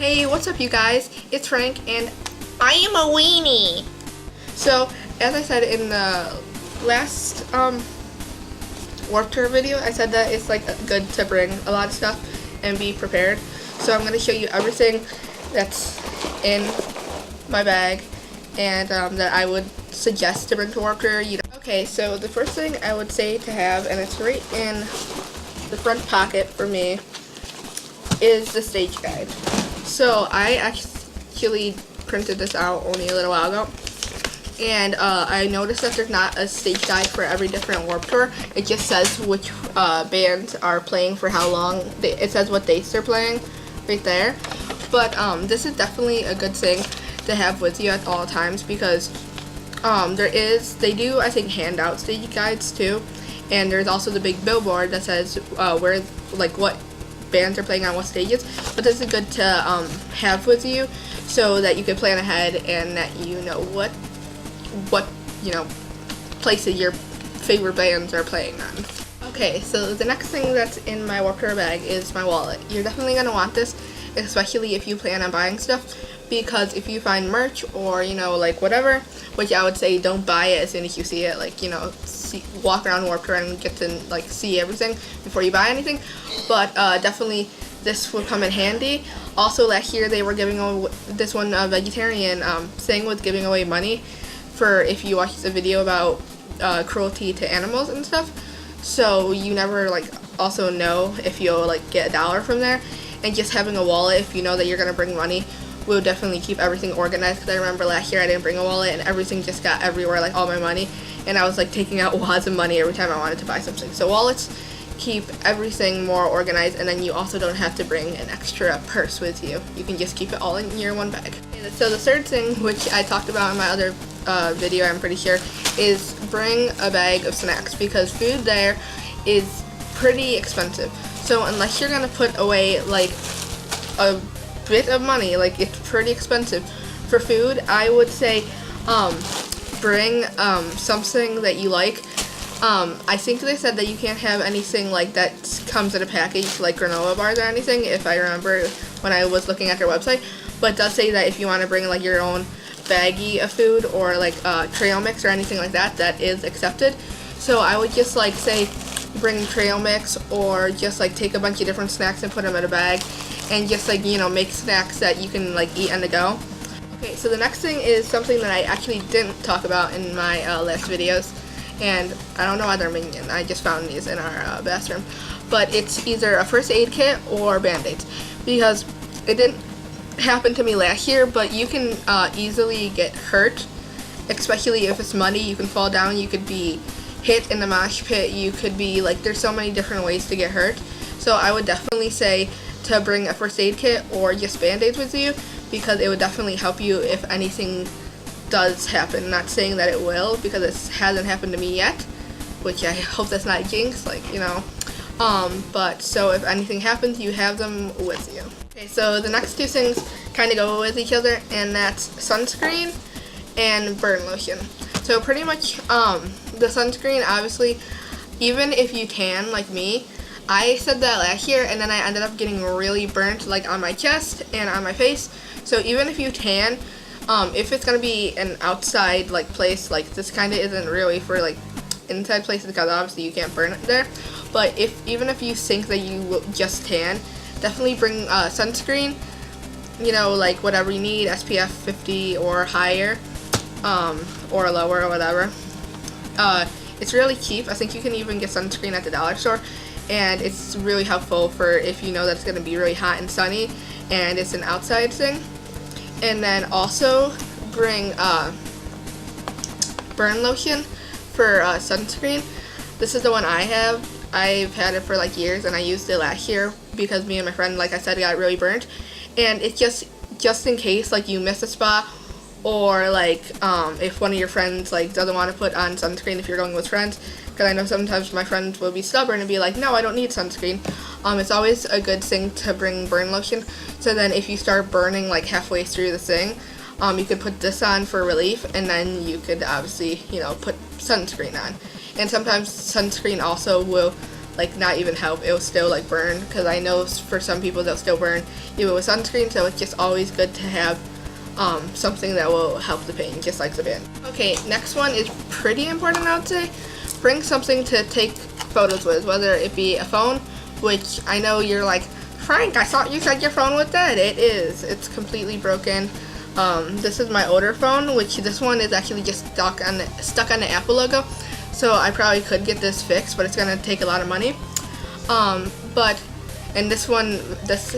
Hey, what's up you guys? It's Frank and I am a weenie. So, as I said in the last Warped Tour video, I said that it's like good to bring a lot of stuff and be prepared. So I'm going to show you everything that's in my bag and that I would suggest to bring to Warped Tour. Okay, so the first thing I would say to have, and it's right in the front pocket for me, is the stage guide. So I actually printed this out only a little while ago, and I noticed that there's not a stage guide for every different Warped Tour. It just says which bands are playing for how long. It says what dates they're playing right there. But this is definitely a good thing to have with you at all times because they do, I think, hand out stage guides too, and there's also the big billboard that says what bands are playing on what stages. But this is good to have with you so that you can plan ahead and that you know what places your favorite bands are playing on. Okay, so the next thing that's in my Warped Tour bag is my wallet. You're definitely going to want this, especially if you plan on buying stuff, because if you find merch or whatever, which I would say don't buy it as soon as you see it, walk around Warped Tour and get to see everything before you buy anything. But definitely this will come in handy. Also, last year they were giving away this one vegetarian thing with giving away money for if you watch the video about cruelty to animals and stuff. So you never also know if you'll get $1 from there. And just having a wallet, if you know that you're gonna bring money, will definitely keep everything organized. Because I remember last year I didn't bring a wallet and everything just got everywhere, all my money, and I was taking out wads of money every time I wanted to buy something. So wallets keep everything more organized, and then you also don't have to bring an extra purse with you. You can just keep it all in your one bag. Okay, so the third thing, which I talked about in my other video, I'm pretty sure, is bring a bag of snacks, because food there is pretty expensive. So unless you're gonna put away a bit of money, it's pretty expensive for food, I would say bring something that you like. I think they said that you can't have anything that comes in a package, like granola bars or anything, if I remember when I was looking at their website. But it does say that if you want to bring your own baggie of food or trail mix or anything like that, that is accepted. So I would just say bring trail mix, or just take a bunch of different snacks and put them in a bag, and just make snacks that you can eat on the go. Okay, so the next thing is something that I actually didn't talk about in my last videos, and I don't know why they're minging. I just found these in our bathroom, but it's either a first aid kit or band-aids, because it didn't happen to me last year, but you can easily get hurt, especially if it's muddy. You can fall down, you could be hit in the mosh pit, you could be there's so many different ways to get hurt. So I would definitely say to bring a first aid kit or just band-aids with you, because it would definitely help you if anything does happen. Not saying that it will, because it hasn't happened to me yet, which I hope that's not jinx, but so if anything happens, you have them with you. Okay, so the next two things kind of go with each other, and that's sunscreen and burn lotion. So pretty much the sunscreen, obviously, even if you tan like me, I said that last year, and then I ended up getting really burnt on my chest and on my face. So even if you tan, if it's gonna be an outside place, this kind of isn't really for inside places, because obviously you can't burn it there. But even if you think that you will just tan, definitely bring sunscreen, whatever you need, SPF 50 or higher, or lower or whatever. It's really cheap. I think you can even get sunscreen at the dollar store, and it's really helpful for if you know that it's going to be really hot and sunny and it's an outside thing. And then also bring burn lotion for sunscreen. This is the one I have. I've had it for years, and I used it last year because me and my friend, like I said, got really burnt. And it's just in case you miss a spot, or if one of your friends doesn't want to put on sunscreen if you're going with friends, because I know sometimes my friends will be stubborn and be like, no, I don't need sunscreen. It's always a good thing to bring burn lotion, so then if you start burning halfway through the thing, you could put this on for relief, and then you could obviously put sunscreen on. And sometimes sunscreen also will like not even help, it will still like burn, because I know for some people they'll still burn even with sunscreen, so it's just always good to have something that will help the pain, just like the band. Okay, next one is pretty important, I would say. Bring something to take photos with, whether it be a phone, which I know you're like, Frank, I thought you said your phone was dead. It is. It's completely broken. This is my older phone, which this one is actually just stuck on the Apple logo. So I probably could get this fixed, but it's gonna take a lot of money. And this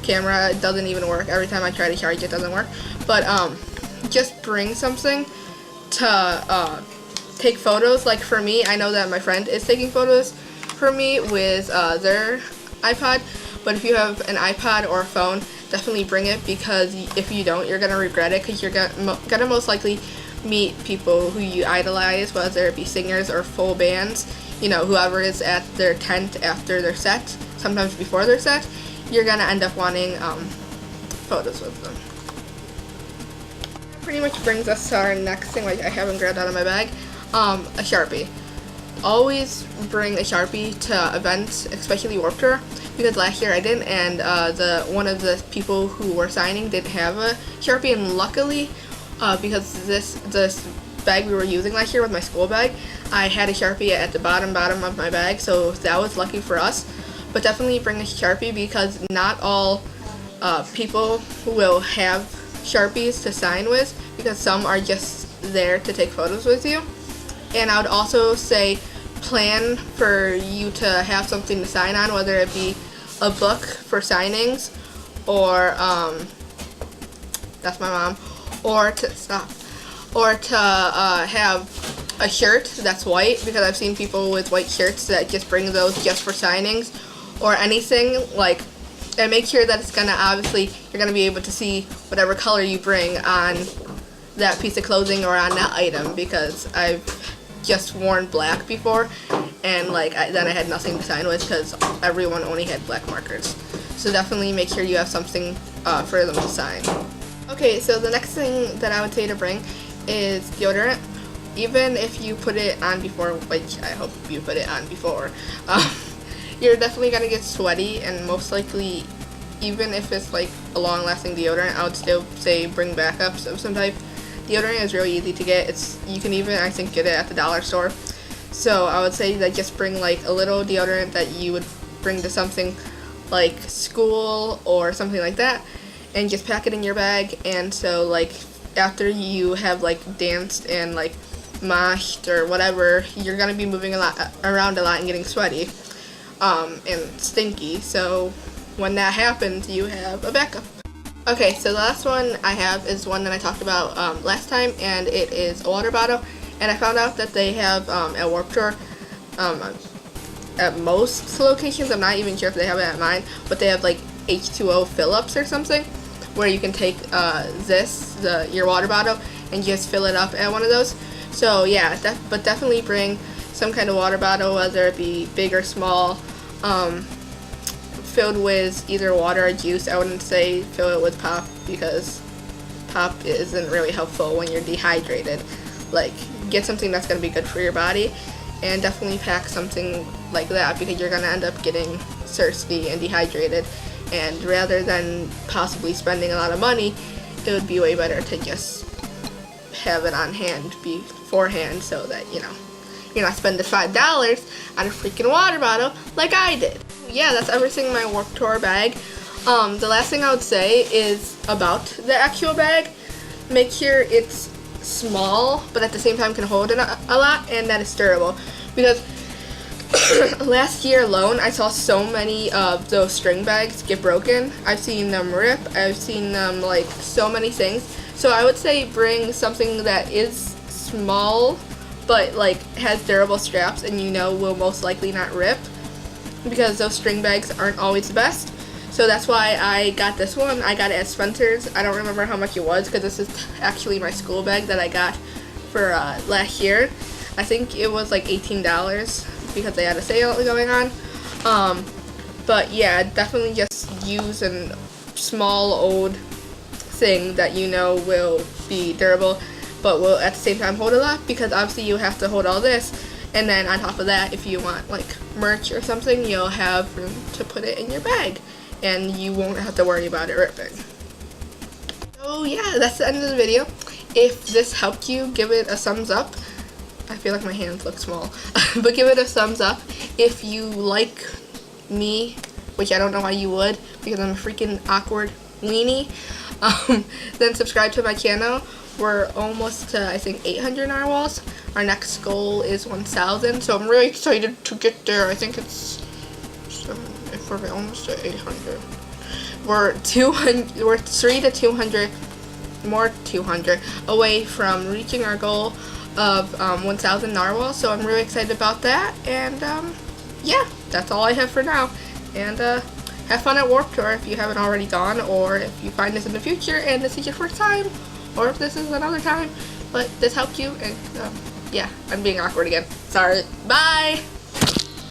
camera doesn't even work. Every time I try to charge it doesn't work. But just bring something to take photos. Like for me, I know that my friend is taking photos for me with their iPod. But if you have an iPod or a phone, definitely bring it, because if you don't, you're going to regret it, because you're going to most likely meet people who you idolize, whether it be singers or full bands. You know, whoever is at their tent after their set, sometimes before their set, you're going to end up wanting photos with them. That pretty much brings us to our next thing, like I haven't grabbed out of my bag, a Sharpie. Always bring a Sharpie to events, especially Warped Tour, because last year I didn't, and one of the people who were signing didn't have a Sharpie, and luckily, because this bag we were using last year was my school bag, I had a Sharpie at the bottom of my bag, so that was lucky for us. But definitely bring a Sharpie, because not all people will have Sharpies to sign with, because some are just there to take photos with you. And I would also say plan for you to have something to sign on, whether it be a book for signings, or that's my mom, or to have a shirt that's white, because I've seen people with white shirts that just bring those just for signings, or anything like. And make sure that it's gonna, obviously you're gonna be able to see whatever color you bring on that piece of clothing or on that item, because I've just worn black before, and then I had nothing to sign with because everyone only had black markers. So definitely make sure you have something for them to sign. Okay, so the next thing that I would say to bring is deodorant. Even if you put it on before, which I hope you put it on before, you're definitely gonna get sweaty, and most likely, even if it's like a long-lasting deodorant, I would still say bring backups of some type. Deodorant is really easy to get. You can even, I think, get it at the dollar store. So I would say that just bring like a little deodorant that you would bring to something like school or something like that, and just pack it in your bag. And so like after you have like danced and like moshed or whatever, you're gonna be moving around a lot and getting sweaty and stinky. So when that happens, you have a backup. Okay, so the last one I have is one that I talked about last time, and it is a water bottle. And I found out that they have at Warped Tour, at most locations, I'm not even sure if they have it at mine, but they have like H2O fill-ups or something, where you can take your water bottle and just fill it up at one of those. So yeah, but definitely bring some kind of water bottle, whether it be big or small, filled with either water or juice. I wouldn't say fill it with pop, because pop isn't really helpful when you're dehydrated. Like, get something that's going to be good for your body, and definitely pack something like that, because you're going to end up getting thirsty and dehydrated, and rather than possibly spending a lot of money, it would be way better to just have it on hand beforehand, so that, you know, you're not spending $5 on a freaking water bottle like I did. Yeah, that's everything in my Warped Tour bag. The last thing I would say is about the actual bag. Make sure it's small, but at the same time can hold a lot, and that it's durable. Because last year alone, I saw so many of those string bags get broken. I've seen them rip. I've seen them, like, so many things. So I would say bring something that is small, but like has durable straps, and you know will most likely not rip, because those string bags aren't always the best. So that's why I got this one. I got it at Spencer's. I don't remember how much it was, because this is actually my school bag that I got for last year. I think it was like $18 because they had a sale going on. But yeah, definitely just use a small old thing that you know will be durable, but will at the same time hold a lot, because obviously you have to hold all this, And then on top of that, if you want like merch or something, you'll have room to put it in your bag and you won't have to worry about it ripping. So yeah, that's the end of the video. If this helped you, give it a thumbs up. I feel like my hands look small. But give it a thumbs up. If you like me, which I don't know why you would, because I'm a freaking awkward weenie, then subscribe to my channel. We're almost to, I think, 800 narwhals. Our next goal is 1,000, so I'm really excited to get there. I think it's, if we're almost at 800. We're 3 to 200, more 200 away from reaching our goal of 1,000 narwhals, so I'm really excited about that. And yeah, that's all I have for now. And have fun at Warped Tour if you haven't already gone, or if you find this in the future and this is your first time, or if this is another time, but this helped you. And yeah, I'm being awkward again. Sorry. Bye!